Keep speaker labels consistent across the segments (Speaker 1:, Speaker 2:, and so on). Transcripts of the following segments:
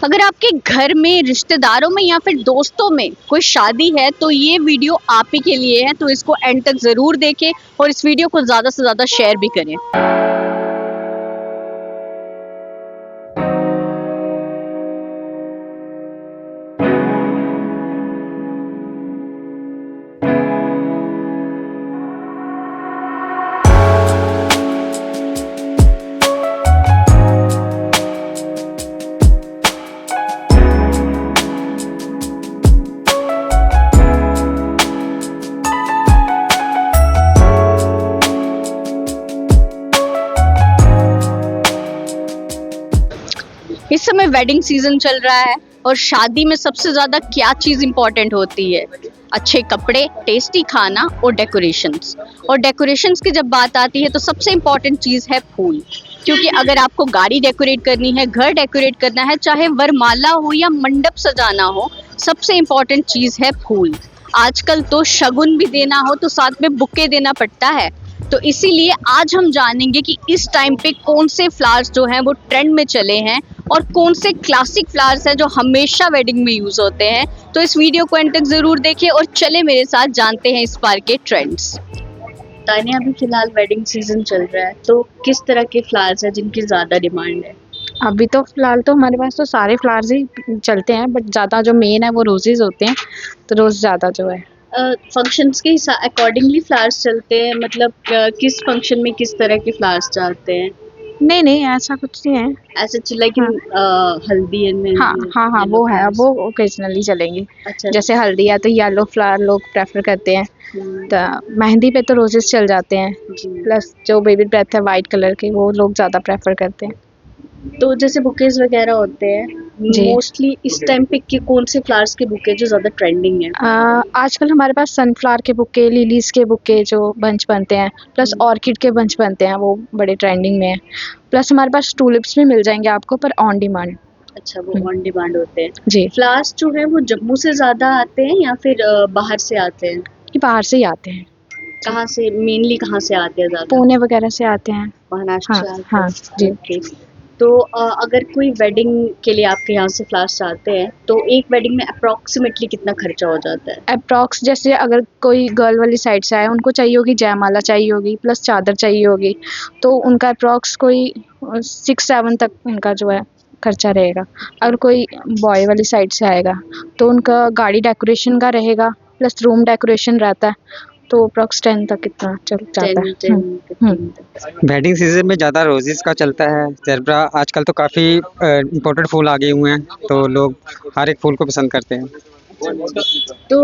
Speaker 1: अगर आपके घर में, रिश्तेदारों में या फिर दोस्तों में कोई शादी है तो ये वीडियो आप ही के लिए है, तो इसको एंड तक ज़रूर देखें और इस वीडियो को ज़्यादा से ज़्यादा शेयर भी करें। इस समय वेडिंग सीजन चल रहा है और शादी में सबसे ज़्यादा क्या चीज़ इम्पोर्टेंट होती है? अच्छे कपड़े, टेस्टी खाना और डेकोरेशंस। और डेकोरेशंस की जब बात आती है तो सबसे इम्पोर्टेंट चीज़ है फूल, क्योंकि अगर आपको गाड़ी डेकोरेट करनी है, घर डेकोरेट करना है, चाहे वरमाला हो या मंडप सजाना हो, सबसे इम्पोर्टेंट चीज़ है फूल। आजकल तो शगुन भी देना हो तो साथ में बुके देना पड़ता है। तो इसीलिए आज हम जानेंगे कि इस टाइम पे कौन से फ्लावर्स जो हैं वो ट्रेंड में चले हैं और कौन से क्लासिक फ्लावर्स हैं जो हमेशा वेडिंग में यूज़ होते हैं। तो इस वीडियो को एंड तक ज़रूर देखें और चले मेरे साथ जानते हैं इस बार के ट्रेंड्स। तानिया, अभी फिलहाल वेडिंग सीजन चल रहा है तो किस तरह के फ्लावर्स हैं जिनकी ज़्यादा डिमांड है?
Speaker 2: अभी तो फिलहाल तो हमारे पास तो सारे फ्लावर्स ही चलते हैं, बट ज़्यादा जो मेन है वो रोजेज़ होते हैं, तो रोज़ ज़्यादा जो है।
Speaker 1: फंक्शंस के अकॉर्डिंगली फ्लावर्स चलते हैं, मतलब किस फंक्शन में किस तरह के फ्लावर्स चाहते हैं?
Speaker 2: नहीं नहीं, ऐसा कुछ नहीं है।
Speaker 1: ऐसे लाइक हल्दी एंड मेहंदी।
Speaker 2: हाँ वो है, वो ओकेजनली चलेंगे।
Speaker 1: अच्छा।
Speaker 2: जैसे हल्दी है तो येलो फ्लावर लोग प्रेफर करते हैं, तो मेहंदी पे तो रोजेस चल जाते हैं।
Speaker 1: जी।
Speaker 2: प्लस जो बेबी ब्रेथ है वाइट कलर के, वो लोग ज़्यादा प्रेफर करते हैं।
Speaker 1: तो जैसे बुकेज वगैरह होते हैं, मोस्टली इस टाइम पे कौन से फ्लावर्स के बुके जो ज़्यादा ट्रेंडिंग है?
Speaker 2: आजकल हमारे पास सनफ्लावर के बुके, लिलीज के बुके जो बंच बनते हैं, प्लस ऑर्किड के बंच बनते हैं, वो बड़े ट्रेंडिंग में हैं। प्लस हमारे पास टूलिप्स भी मिल जाएंगे आपको, पर ऑन डिमांड।
Speaker 1: अच्छा, वो ऑन डिमांड होते हैं
Speaker 2: जी।
Speaker 1: फ्लावर्स जो है वो जम्मू से ज़्यादा आते हैं या फिर बाहर से आते हैं?
Speaker 2: ये बाहर से ही आते हैं।
Speaker 1: कहाँ से, मेनली कहाँ से आते हैं ज़्यादा?
Speaker 2: पुणे वगैरह से आते हैं।
Speaker 1: महाराष्ट्र से आते हैं।
Speaker 2: हाँ जी।
Speaker 1: ओके। तो अगर कोई वेडिंग के लिए आपके यहाँ से फ्लावर्स चाहते हैं तो एक वेडिंग में अप्रॉक्सीमेटली कितना खर्चा हो जाता है?
Speaker 2: अप्रॉक्स जैसे अगर कोई गर्ल वाली साइड से आए, उनको चाहिए होगी जयमाला चाहिए होगी, प्लस चादर चाहिए होगी, तो उनका अप्रॉक्स कोई 6-7 तक उनका जो है खर्चा रहेगा। अगर कोई बॉय वाली साइड से आएगा तो उनका गाड़ी डेकोरेशन का रहेगा, प्लस रूम डेकोरेशन रहता है, तो अप्रॉक्स 10 तक कितना चल जाता है।
Speaker 3: वेडिंग सीजन में ज़्यादा रोजेस का चलता है। जेब्रा आजकल तो काफ़ी इम्पोर्टेंट फूल आ गए हुए हैं, तो लोग हर एक फूल को पसंद करते हैं।
Speaker 1: तो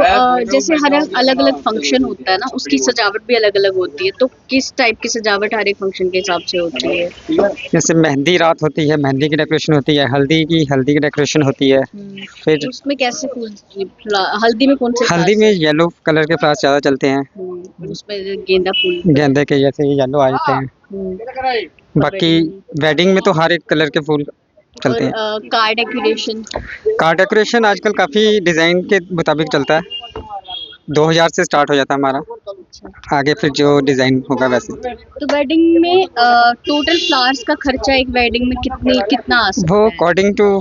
Speaker 1: जैसे हर अलग अलग फंक्शन होता है ना, उसकी सजावट भी अलग अलग होती है, तो किस टाइप की सजावट हर एक फंक्शन के हिसाब से होती है?
Speaker 3: जैसे मेहंदी रात होती है, मेहंदी की डेकोरेशन होती है, हल्दी की डेकोरेशन होती है। फिर
Speaker 1: उसमें कैसे फूल, हल्दी में कौन से
Speaker 3: हल्दी में येलो कलर के फ्लावर्स ज़्यादा चलते हैं।
Speaker 1: उसमें गेंदा फूल,
Speaker 3: गेंदे के जैसे येलो आ जाते हैं। बाकी वेडिंग में तो हर एक कलर के फूल चलते हैं।
Speaker 1: Car decoration?
Speaker 3: कार डेकोरेशन आजकल काफ़ी डिज़ाइन के मुताबिक चलता है। 2000 से स्टार्ट हो जाता है हमारा, आगे फिर जो डिज़ाइन होगा वैसे।
Speaker 1: तो वेडिंग में टोटल फ्लावर्स का खर्चा एक वेडिंग में कितना आ सकता
Speaker 3: वो
Speaker 1: है?
Speaker 3: अकॉर्डिंग टू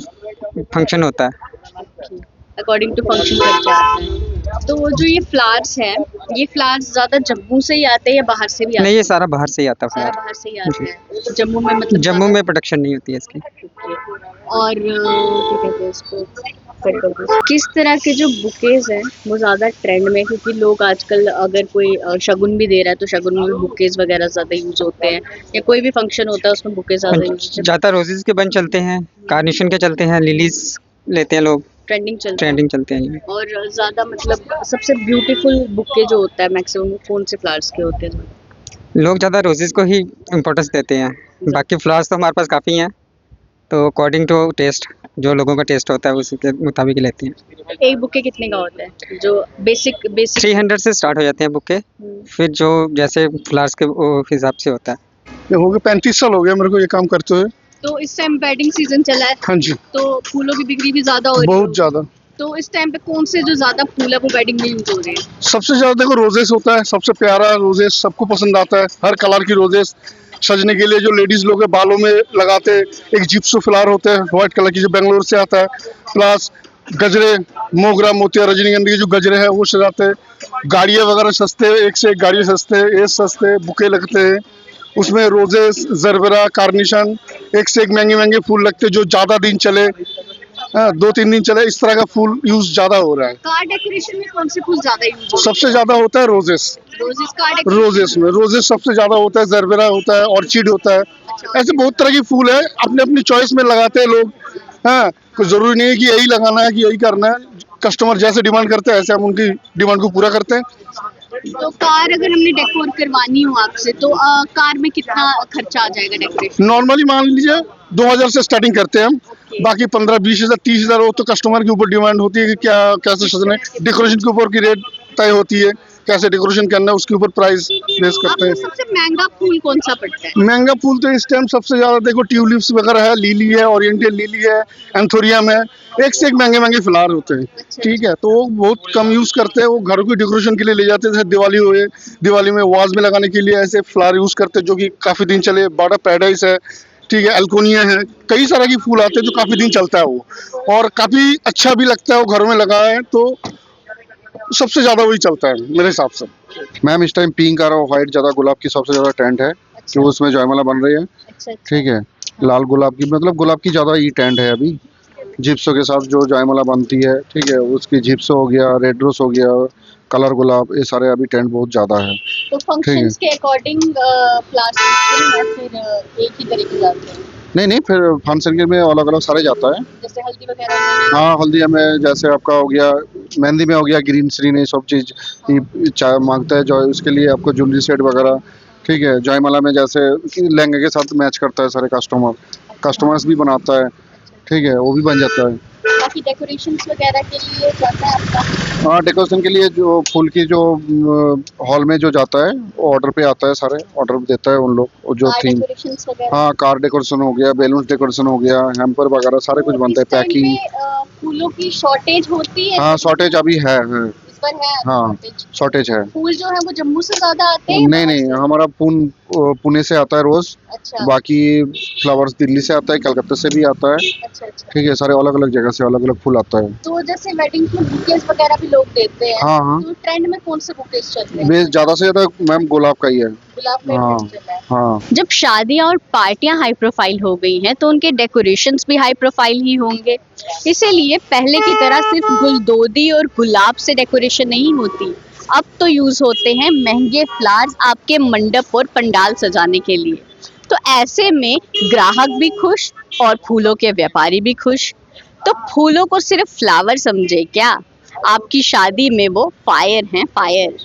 Speaker 3: फंक्शन होता है।
Speaker 1: अकॉर्डिंग टू फंक्शन खर्चा आता है। तो वो जो ये फ्लावर्स हैं, ये फ्लावर्स ज़्यादा जम्मू से ही आते हैं या बाहर से भी आते हैं?
Speaker 3: नहीं, ये सारा बाहर से ही आता है
Speaker 1: सारा
Speaker 3: फ्लावर।
Speaker 1: बाहर से ही आते हैं। जम्मू में मतलब
Speaker 3: जम्मू में प्रोडक्शन नहीं होती है इसकी।
Speaker 1: और क्या कहते हैं इसको, किस तरह के जो बुकेज हैं वो ज़्यादा ट्रेंड में, क्योंकि लोग आजकल अगर कोई शगुन भी दे रहा है तो शगुन में भी बुकेज वगैरह ज़्यादा यूज़ होते हैं, या कोई भी फंक्शन होता है उसमें बुके ज़्यादा यूज़ होते हैं।
Speaker 3: ज़्यादा रोजेज के बन चलते हैं, कार्नेशन के चलते हैं, लिलीज लेते हैं लोग,
Speaker 1: ट्रेंडिंग
Speaker 3: चलते हैं।
Speaker 1: और ज़्यादा मतलब सबसे ब्यूटीफुल बुके जो होता है मैक्सिमम कौन से फ्लावर्स के होते हैं?
Speaker 3: लोग ज़्यादा रोजेज को ही इम्पोर्टेंस देते हैं, बाकी फ्लावर्स तो हमारे पास काफ़ी हैं, तो अकॉर्डिंग टू टेस्ट, जो लोगों का टेस्ट होता है उसी के मुताबिक लेते हैं।
Speaker 1: एक बुके कितने का होता है जो बेसिक
Speaker 3: 300 से स्टार्ट हो जाते हैं बुके, फिर जो जैसे फ्लावर्स के हिसाब से होता है।
Speaker 4: ये हो गया 35 साल हो गया मेरे को ये काम करते हुए।
Speaker 1: तो इस टाइम वेडिंग सीजन चला है।
Speaker 4: हाँ जी।
Speaker 1: तो फूलों की बिक्री भी ज्यादा हो रही है।
Speaker 4: बहुत ज्यादा।
Speaker 1: तो इस टाइम पे कौन से जो ज्यादा फूल है वो वेडिंग में यूज हो रहे हैं?
Speaker 4: सबसे ज्यादा देखो रोजेस होता है, सबसे प्यारा रोजेस सबको पसंद आता है, हर कलर की रोजेस, सजने के लिए जो लेडीज लोग है बालों में लगाते हैं, एक जिप्सो फ्लावर होता है व्हाइट कलर की जो बेंगलोर से आता है, प्लस गजरे, मोगरा, मोतिया, रजनीगंधा के जो गजरे हैं वो सजाते हैं। गाड़ियाँ वगैरह सस्ते, एक से एक गाड़ियाँ सस्ते, ये सस्ते बुके लगते हैं उसमें, रोजेस, जरबरा, कार्निशन, एक से एक महंगे महंगे फूल लगते हैं जो ज़्यादा दिन चले, 2-3 दिन चले, इस तरह का फूल यूज ज़्यादा हो रहा है।
Speaker 1: कार डेकोरेशन में कौन से फूल ज्यादा यूज होते
Speaker 4: सबसे ज़्यादा होता है रोजेस,
Speaker 1: हैं? रोजेस कार डेकोरेशन
Speaker 4: रोजेस में रोजेस सबसे ज़्यादा होता है, जरबरा होता है, ऑर्चिड होता है, ऐसे बहुत तरह के फूल है, अपने अपनी चॉइस में लगाते हैं लोग। हाँ, कोई ज़रूरी नहीं है कि यही लगाना है कि यही करना है, कस्टमर जैसे डिमांड करते हैं ऐसे हम उनकी डिमांड को पूरा करते हैं।
Speaker 1: तो कार अगर हमने डेकोर करवानी हो आपसे तो कार में कितना खर्चा आ जाएगा डेकोरेशन?
Speaker 4: नॉर्मली मान लीजिए 2000 से स्टार्टिंग करते हैं हम, बाकी 15-20 हज़ार 30 हज़ार वो तो कस्टमर के ऊपर डिमांड होती है कि क्या कैसे सजना है, डेकोरेशन के ऊपर की रेट तय होती है, कैसे डेकोरेशन करना है उसके ऊपर प्राइस बेस करते
Speaker 1: आपको
Speaker 4: हैं।
Speaker 1: सबसे महंगा फूल कौन सा पड़ता है?
Speaker 4: महंगा फूल तो इस टाइम सबसे ज़्यादा देखो ट्यूलिप्स वगैरह है, लिली है, ओरिएंटल लिली है, एंथोरियम है, एक से एक महंगे महंगे फ्लावर होते हैं। ठीक है, तो वो बहुत कम यूज़ करते हैं, वो घरों की डेकोरेशन के लिए ले जाते हैं, जैसे दिवाली हो, दिवाली में वाज में लगाने के लिए ऐसे फ्लावर यूज़ करते हैं जो कि काफ़ी दिन चले। बाड़ा पैराडाइस है, ठीक है, एल्कोनिया है, कई सारे की फूल आते हैं जो काफ़ी दिन चलता है वो, और काफ़ी अच्छा भी लगता है, वो घरों में लगाए हैं तो सबसे ज़्यादा वही चलता है मेरे हिसाब से।
Speaker 5: मैम इस टाइम पिंक और वाइट ज़्यादा गुलाब की सबसे ज़्यादा ट्रेंड है कि उसमें जयमाला बन रही है।
Speaker 1: अच्छा
Speaker 5: ठीक है, लाल गुलाब की मतलब गुलाब की ज़्यादा ही ट्रेंड है अभी, जिप्सो के साथ जो जयमाला बनती है। ठीक है, उसकी जिप्सो हो गया, रेड रोज हो गया, कलर गुलाब, ये सारे अभी ट्रेंड बहुत ज़्यादा है।
Speaker 1: तो फंक्शंस के अकॉर्डिंग फ्लावर्स या फिर एक ही तरीके जाते हैं?
Speaker 5: नहीं, फिर फंक्शन के में अलग अलग सारे जाता है।
Speaker 1: जैसे हल्दी वगैरह में?
Speaker 5: हाँ, हल्दी में जैसे आपका हो गया, मेहंदी में हो गया ग्रीन श्रीन, ये सब चीज़ मांगता है जो उसके लिए आपको ज्वेलरी सेट वगैरह। ठीक है, जयमाला में जैसे कि लहंगे के साथ मैच करता है सारे कस्टमर्स भी बनाता है। ठीक है, वो भी बन जाता है।
Speaker 1: बाकी डेकोरेशंस वगैरह के लिए जाता है आपका?
Speaker 5: हाँ, डेकोरेशन के लिए जो फूल की जो हॉल में जो जाता है वो ऑर्डर पे आता है, सारे ऑर्डर देता है उन लोग, और जो
Speaker 1: कार
Speaker 5: थीम।
Speaker 1: डेकोरेशंस वगैरह?
Speaker 5: हाँ, कार डेकोरेशन हो गया, बैलून डेकोरेशन हो गया, हैम्पर वगैरह सारे कुछ बनता है,
Speaker 1: इस टाइम
Speaker 5: पैकिंग।
Speaker 1: पे, फूलों की शॉर्टेज होती है?
Speaker 5: हाँ, शॉर्टेज अभी है।
Speaker 1: इस पर है
Speaker 5: हाँ,
Speaker 1: शॉर्टेज?
Speaker 5: शॉर्टेज है।
Speaker 1: फूल जो है वो जम्मू से ज्यादा आते हैं?
Speaker 5: नहीं, हमारा पुणे से आता है रोज,
Speaker 1: अच्छा
Speaker 5: बाकी फ्लावर्स दिल्ली से आता है, कलकत्ता से भी आता है।
Speaker 1: अच्छा अच्छा।
Speaker 5: ठीक है, सारे अलग अलग जगह से अलग अलग फूल आता है।
Speaker 1: तो जैसे वेडिंग में बुकेस वगैरह भी लोग देते हैं,
Speaker 5: हाँ।
Speaker 1: तो ट्रेंड में कौन से बुकेस चल रहे हैं?
Speaker 5: बेस ज़्यादा से ज़्यादा मैम गुलाब का ही है।
Speaker 1: गुलाब का
Speaker 5: हाँ।
Speaker 1: ट्रेंड चल रहा है।
Speaker 5: हाँ,
Speaker 1: जब शादियां और पार्टियां हाई प्रोफाइल हो गई हैं तो उनके डेकोरेशंस भी हाई प्रोफाइल ही होंगे, इसीलिए पहले की तरह सिर्फ गुलदोदी और गुलाब से डेकोरेशन नहीं होती, अब तो यूज होते हैं महंगे फ्लावर्स आपके मंडप और पंडाल सजाने के लिए। तो ऐसे में ग्राहक भी खुश और फूलों के व्यापारी भी खुश। तो फूलों को सिर्फ फ्लावर समझे क्या, आपकी शादी में वो फायर हैं, फायर।